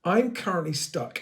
I'm currently stuck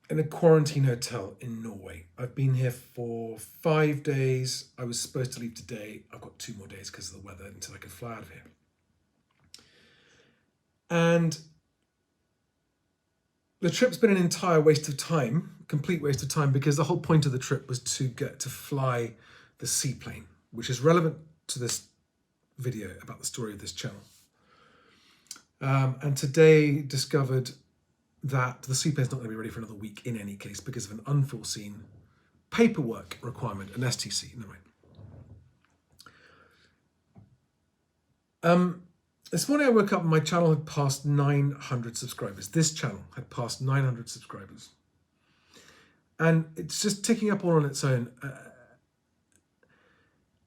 in a quarantine hotel in Norway. I've been here for 5 days. I was supposed to leave today. I've got 2 more days because of the weather until I can fly out of here. And the trip's been an entire waste of time, complete waste of time, because the whole point of the trip was to get to fly the seaplane, which is relevant to this video about the story of this channel. And today discovered that the seaplane's not going to be ready for another week in any case because of an unforeseen paperwork requirement, an STC. No way. This morning I woke up and my channel had passed 900 subscribers. This channel had passed 900 subscribers. And it's just ticking up all on its own.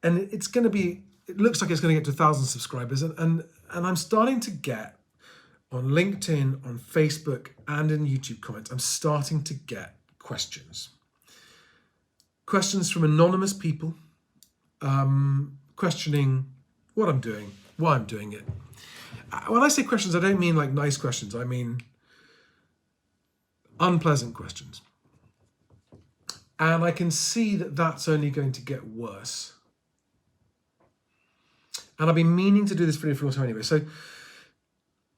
And it's going to be, it looks like it's going to get to 1,000 subscribers. And I'm starting to get on LinkedIn, on Facebook, and in YouTube comments, I'm starting to get questions. Questions from anonymous people, questioning what I'm doing, why I'm doing it. When I say questions, I don't mean like nice questions. I mean unpleasant questions. And I can see that that's only going to get worse. And I've been meaning to do this video for a long time anyway. So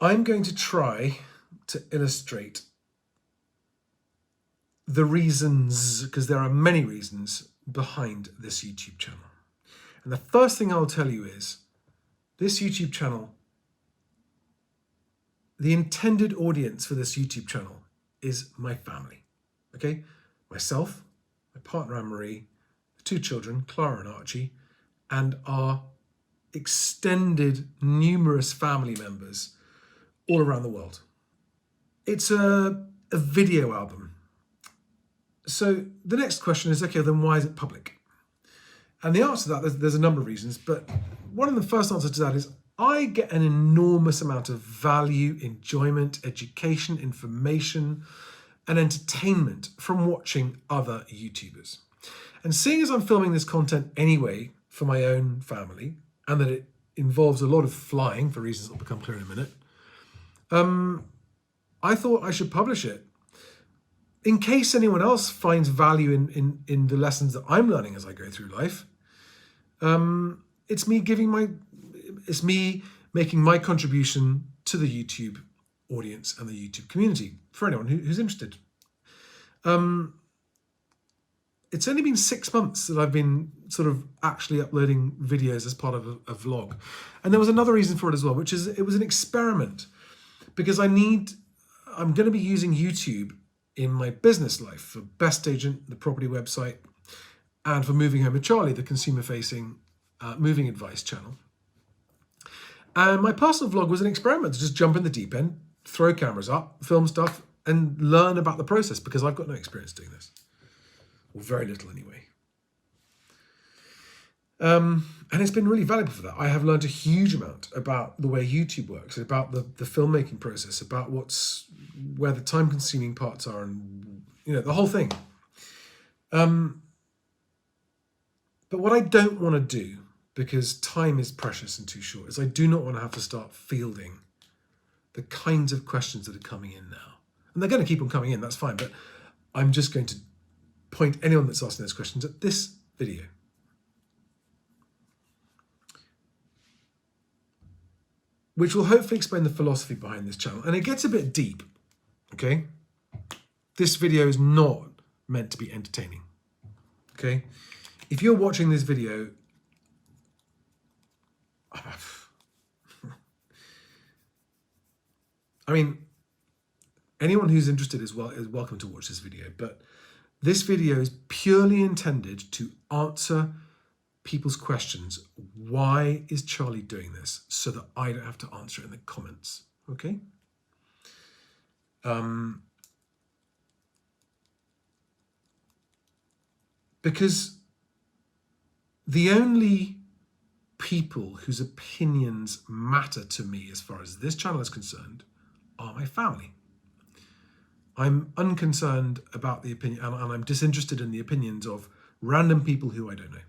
I'm going to try to illustrate the reasons, because there are many reasons behind this YouTube channel. And the first thing I'll tell you is this YouTube channel, the intended audience for this YouTube channel is my family, okay? Myself, my partner Anne-Marie, 2 children, Clara and Archie, and our extended numerous family members all around the world. It's a video album. So the next question is, okay, then why is it public? And the answer to that, there's a number of reasons, but one of the first answers to that is I get an enormous amount of value, enjoyment, education, information, and entertainment from watching other YouTubers. And seeing as I'm filming this content anyway for my own family, and that it involves a lot of flying for reasons that will become clear in a minute, I thought I should publish it in case anyone else finds value in the lessons that I'm learning as I go through life. It's me making my contribution to the YouTube audience and the YouTube community for anyone who's interested. It's only been 6 months that I've been sort of actually uploading videos as part of a vlog. And there was another reason for it as well, which is it was an experiment, because I'm going to be using YouTube in my business life for Best Agent, the property website, and for Moving Home with Charlie, the consumer-facing moving advice channel. And my personal vlog was an experiment to just jump in the deep end, throw cameras up, film stuff, and learn about the process, because I've got no experience doing this. Or very little anyway. And it's been really valuable for that. I have learned a huge amount about the way YouTube works, about the filmmaking process, about where the time-consuming parts are, and the whole thing. But what I don't want to do, because time is precious and too short, is I do not want to have to start fielding the kinds of questions that are coming in now. And they're going to keep on coming in, that's fine, but I'm just going to point anyone that's asking those questions at this video. Which will hopefully explain the philosophy behind this channel. And it gets a bit deep, okay? This video is not meant to be entertaining, okay? If you're watching this video, I mean, anyone who's interested is welcome to watch this video, but this video is purely intended to answer people's questions. Why is Charlie doing this? So that I don't have to answer it in the comments, okay? Because the only people whose opinions matter to me as far as this channel is concerned are my family. I'm unconcerned about the opinion, and I'm disinterested in the opinions of random people who I don't know.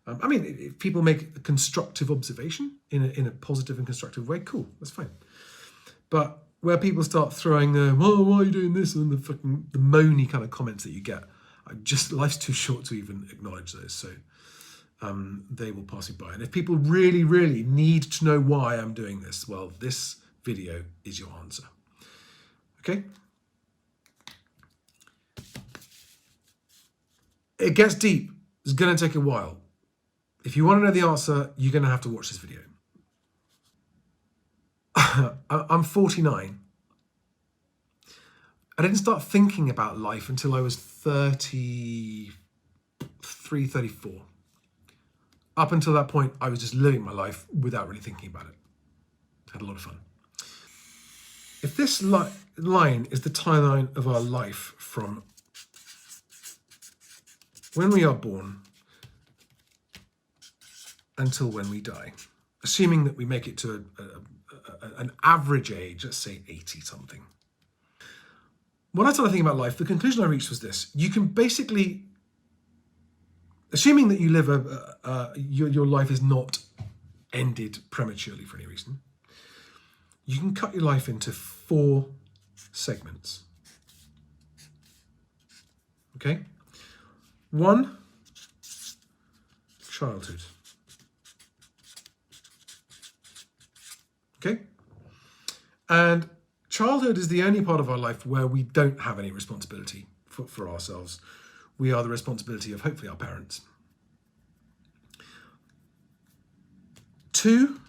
I mean, if people make a constructive observation in a positive and constructive way, cool, that's fine. But where people start throwing well, why are you doing this, and the moany kind of comments that you get. Life's too short to even acknowledge those, so they will pass you by. And if people really, really need to know why I'm doing this, well, this video is your answer. Okay? It gets deep. It's going to take a while. If you want to know the answer, you're going to have to watch this video. I'm 49. I didn't start thinking about life until I was 33, 34. Up until that point, I was just living my life without really thinking about it. Had a lot of fun. If this line is the timeline of our life from when we are born until when we die, assuming that we make it to an average age, let's say 80 something. When I started thinking about life, the conclusion I reached was this. You can basically, assuming that you live your life is not ended prematurely for any reason, you can cut your life into 4 segments. Okay? 1, childhood. Okay? And childhood is the only part of our life where we don't have any responsibility for ourselves. We are the responsibility of hopefully our parents. 2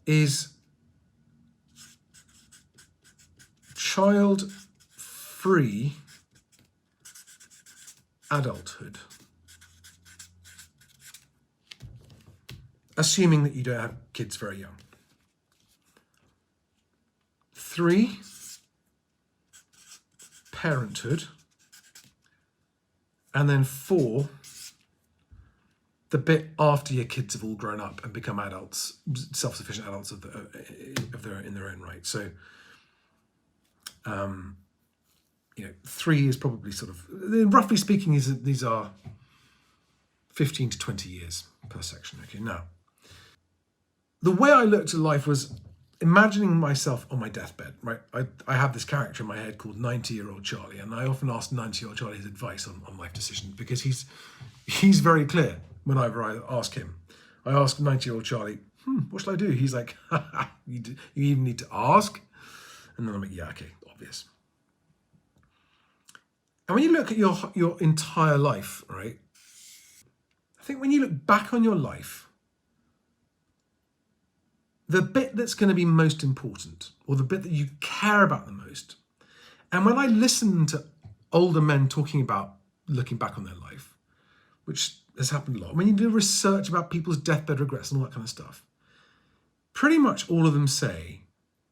is child-free adulthood. Assuming that you don't have kids very young. 3, parenthood. And then 4, the bit after your kids have all grown up and become adults, self-sufficient adults in their own right. So, 3 is probably sort of, roughly speaking, these are 15 to 20 years per section. Okay, now, the way I looked at life was imagining myself on my deathbed, right? I have this character in my head called 90-year-old Charlie, and I often ask 90-year-old Charlie his advice on life decisions because he's very clear whenever I ask him. I ask 90-year-old Charlie, what shall I do? He's like, you even need to ask? And then I'm like, yeah, okay, obvious. And when you look at your entire life, right? I think when you look back on your life, the bit that's going to be most important, or the bit that you care about the most, and when I listen to older men talking about looking back on their life, which has happened a lot, when you do research about people's deathbed regrets and all that kind of stuff, pretty much all of them say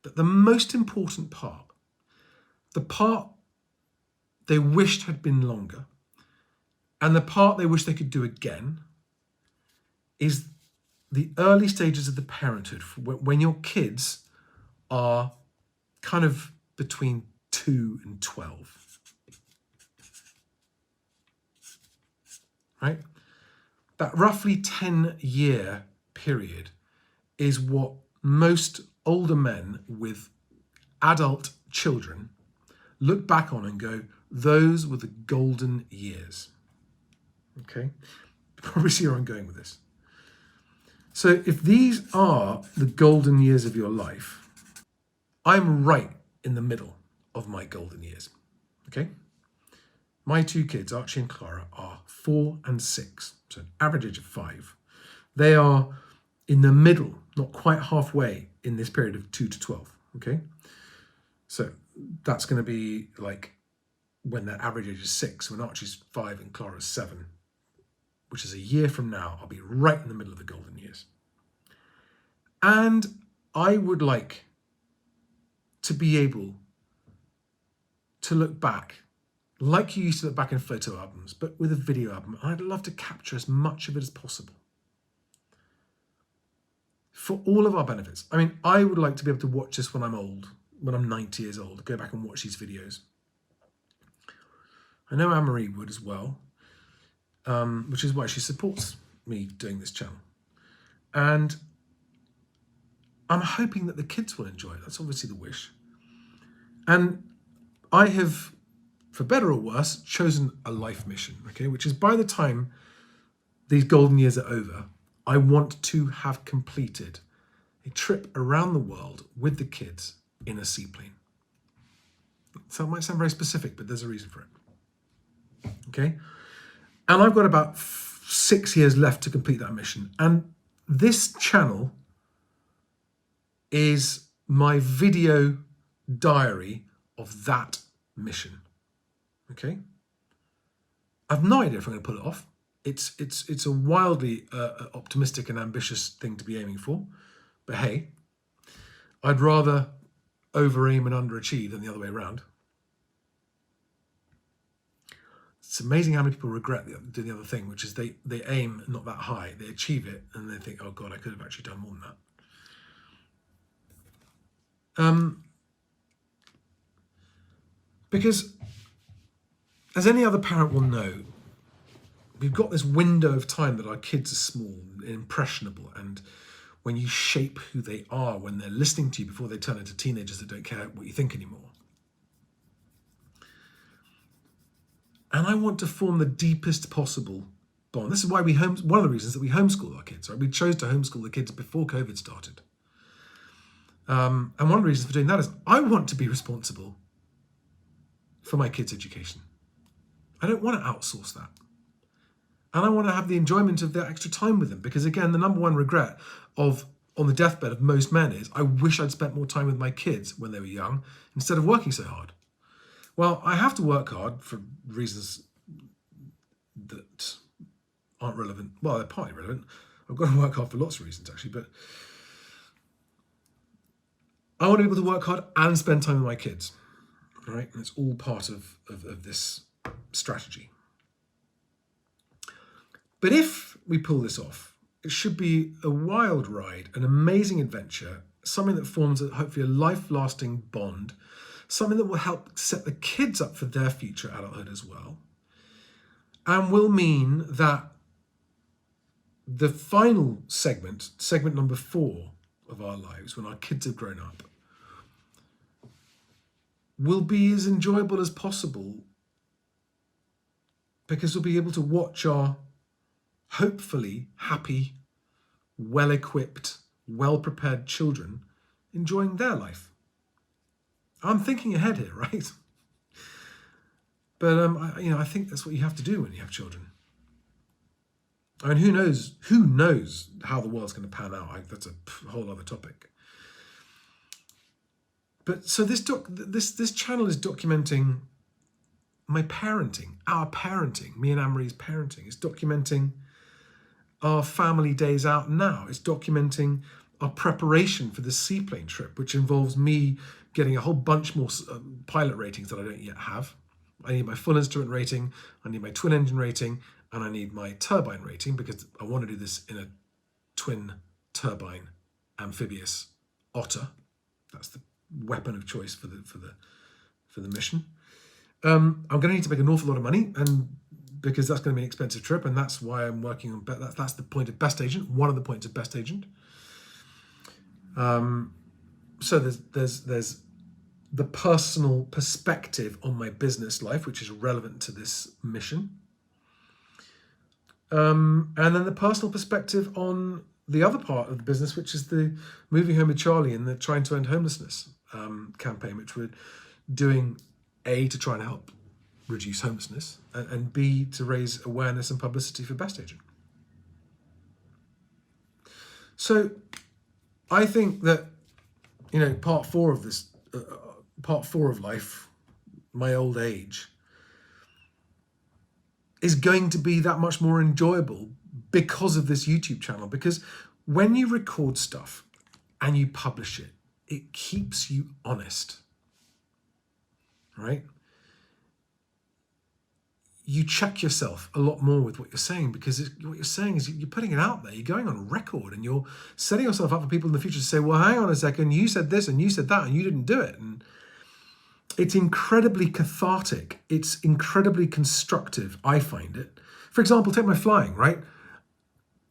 that the most important part, the part they wished had been longer, and the part they wish they could do again, is the early stages of the parenthood, when your kids are kind of between 2 and 12. Right? That roughly 10-year period is what most older men with adult children look back on and go, those were the golden years. Okay? You probably see where I'm going with this. So if these are the golden years of your life, I'm right in the middle of my golden years. Okay? My 2 kids, Archie and Clara, are 4 and 6, so an average age of 5. They are in the middle, not quite halfway in this period of 2 to 12. Okay? So that's going to be like when their average age is 6, when Archie's 5 and Clara's 7. Which is a year from now, I'll be right in the middle of the golden years. And I would like to be able to look back, like you used to look back in photo albums, but with a video album. I'd love to capture as much of it as possible for all of our benefits. I mean, I would like to be able to watch this when I'm old, when I'm 90 years old, go back and watch these videos. I know Anne-Marie would as well. Which is why she supports me doing this channel. And I'm hoping that the kids will enjoy it. That's obviously the wish. And I have, for better or worse, chosen a life mission, okay, which is by the time these golden years are over, I want to have completed a trip around the world with the kids in a seaplane. So it might sound very specific, but there's a reason for it. Okay? And I've got about 6 years left to complete that mission. And this channel is my video diary of that mission. Okay? I've no idea if I'm going to pull it off. It's a wildly optimistic and ambitious thing to be aiming for. But hey, I'd rather over-aim and underachieve than the other way around. It's amazing how many people regret doing the other thing, which is they aim not that high, they achieve it, and they think, oh God, I could have actually done more than that. Because, as any other parent will know, we've got this window of time that our kids are small and impressionable, and when you shape who they are, when they're listening to you before they turn into teenagers that don't care what you think anymore. And I want to form the deepest possible bond. This is why one of the reasons that we homeschool our kids, right? We chose to homeschool the kids before COVID started. And one of the reasons for doing that is I want to be responsible for my kids' education. I don't want to outsource that. And I want to have the enjoyment of that extra time with them, because again, the number one regret on the deathbed of most men is, I wish I'd spent more time with my kids when they were young instead of working so hard. Well, I have to work hard for reasons that aren't relevant. Well, they're partly relevant. I've got to work hard for lots of reasons, actually, but I want to be able to work hard and spend time with my kids, right? And it's all part of this strategy. But if we pull this off, it should be a wild ride, an amazing adventure, something that forms hopefully a life-lasting bond, something that will help set the kids up for their future adulthood as well, and will mean that the final segment number 4 of our lives, when our kids have grown up, will be as enjoyable as possible, because we'll be able to watch our hopefully happy, well-equipped, well-prepared children enjoying their life. I'm thinking ahead here, right? But I think that's what you have to do when you have children. I mean, who knows how the world's going to pan out? That's a whole other topic. But so this channel is documenting my parenting, our parenting, me and Anne-Marie's parenting. It's documenting our family days out now. It's documenting our preparation for the seaplane trip, which involves me getting a whole bunch more pilot ratings that I don't yet have. I need my full instrument rating, I need my twin engine rating, and I need my turbine rating, because I want to do this in a twin turbine amphibious otter. That's the weapon of choice for the mission. I'm going to need to make an awful lot of money, and because that's going to be an expensive trip, and that's why I'm working on that's the point of Best Agent. One of the points of Best Agent. So there's the personal perspective on my business life, which is relevant to this mission. And then the personal perspective on the other part of the business, which is the Moving Home with Charlie and the Trying to End Homelessness campaign, which we're doing, A, to try and help reduce homelessness, and B, to raise awareness and publicity for Best Agent. So I think that, part 4 of this, part 4 of life, my old age, is going to be that much more enjoyable because of this YouTube channel. Because when you record stuff and you publish it, it keeps you honest, right? You check yourself a lot more with what you're saying, because what you're saying is you're putting it out there. You're going on record, and you're setting yourself up for people in the future to say, well, hang on a second, you said this and you said that and you didn't do it. And it's incredibly cathartic. It's incredibly constructive, I find it. For example, take my flying, right?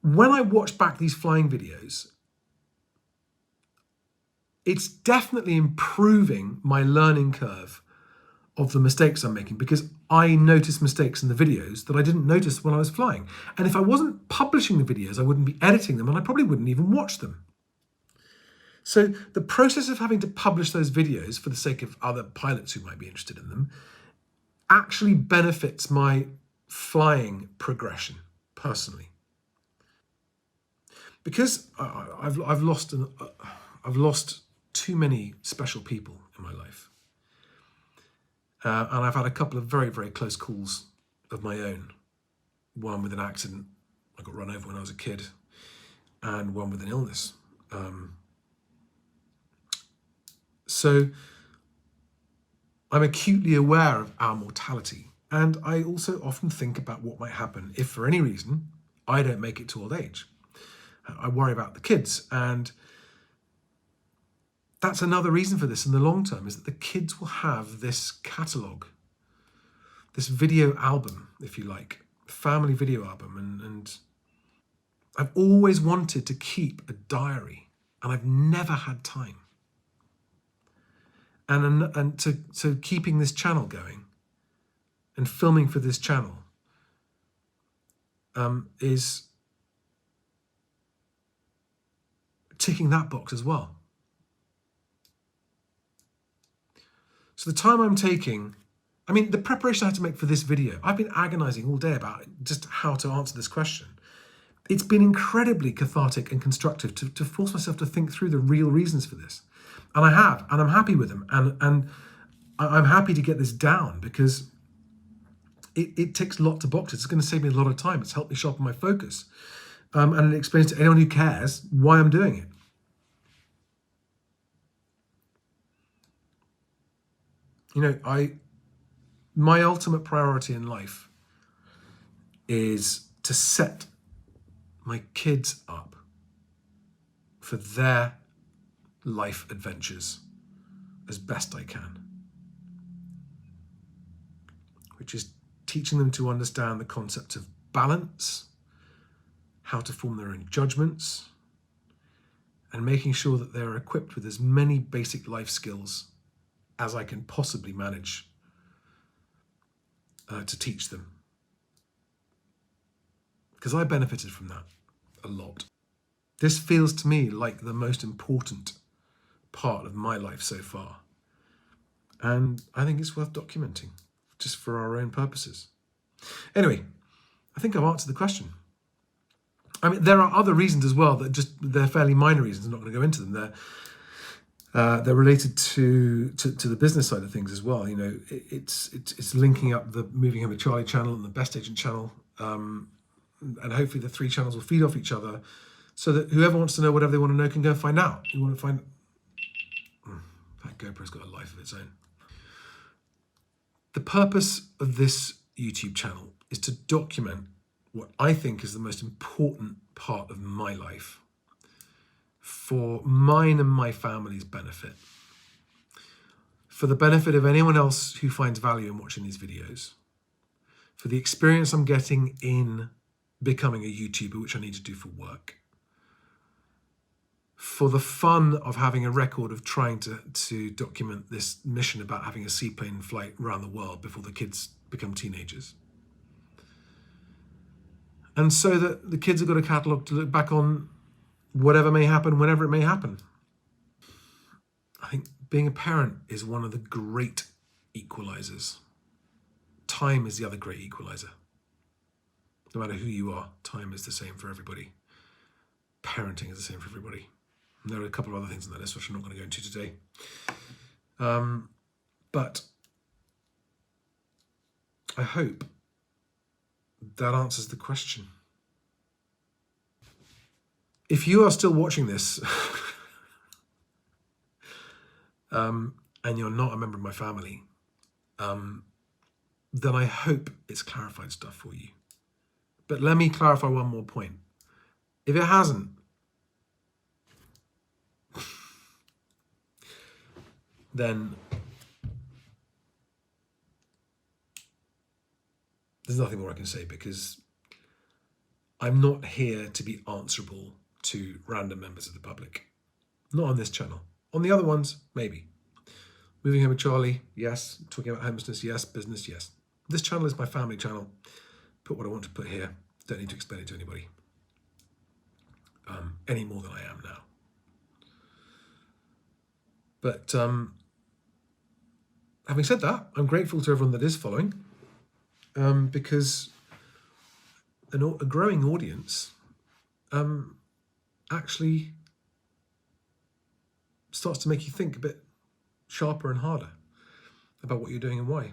When I watch back these flying videos, it's definitely improving my learning curve of the mistakes I'm making, because I notice mistakes in the videos that I didn't notice when I was flying. And if I wasn't publishing the videos, I wouldn't be editing them, and I probably wouldn't even watch them. So the process of having to publish those videos for the sake of other pilots who might be interested in them actually benefits my flying progression personally. Because I've lost too many special people in my life. And I've had a couple of very, very close calls of my own. One with an accident, I got run over when I was a kid, and one with an illness. So I'm acutely aware of our mortality. And I also often think about what might happen if, for any reason, I don't make it to old age. I worry about the kids. And that's another reason for this in the long term, is that the kids will have this catalogue, this video album, if you like, family video album. And I've always wanted to keep a diary, and I've never had time. And to keeping this channel going and filming for this channel is ticking that box as well. So the time I'm taking, I mean, the preparation I had to make for this video, I've been agonizing all day about just how to answer this question. It's been incredibly cathartic and constructive to force myself to think through the real reasons for this. And I have, and I'm happy with them. And I'm happy to get this down, because it ticks lots of boxes. It's going to save me a lot of time. It's helped me sharpen my focus. And it explains to anyone who cares why I'm doing it. You know, my ultimate priority in life is to set my kids up for their life adventures as best I can, which is teaching them to understand the concept of balance, how to form their own judgments, and making sure that they're equipped with as many basic life skills as I can possibly manage to teach them. Because I benefited from that a lot. This feels to me like the most important part of my life so far. And I think it's worth documenting, just for our own purposes. Anyway, I think I've answered the question. I mean, there are other reasons as well that they're fairly minor reasons. I'm not going to go into them. They're related to the business side of things as well. You know, it's linking up the Moving Home with Charlie channel and the Best Agent channel, and hopefully the three channels will feed off each other, so that whoever wants to know whatever they want to know can go and find out. You want to find that GoPro's got a life of its own. The purpose of this YouTube channel is to document what I think is the most important part of my life, for mine and my family's benefit, for the benefit of anyone else who finds value in watching these videos, for the experience I'm getting in becoming a YouTuber, which I need to do for work, for the fun of having a record of trying to document this mission about having a seaplane flight around the world before the kids become teenagers. And so that the kids have got a catalogue to look back on, whatever may happen, whenever it may happen. I think being a parent is one of the great equalizers. Time is the other great equalizer. No matter who you are, time is the same for everybody. Parenting is the same for everybody. And there are a couple of other things on that list which I'm not going to go into today. But I hope that answers the question. If you are still watching this and you're not a member of my family, then I hope it's clarified stuff for you. But let me clarify one more point. If it hasn't, then there's nothing more I can say, because I'm not here to be answerable to random members of the public. Not on this channel. On the other ones, maybe. Moving home with Charlie, yes. Talking about homelessness, yes. Business, yes. This channel is my family channel. Put what I want to put here. Don't need to explain it to anybody any more than I am now. But having said that, I'm grateful to everyone that is following, because a growing audience actually starts to make you think a bit sharper and harder about what you're doing and why.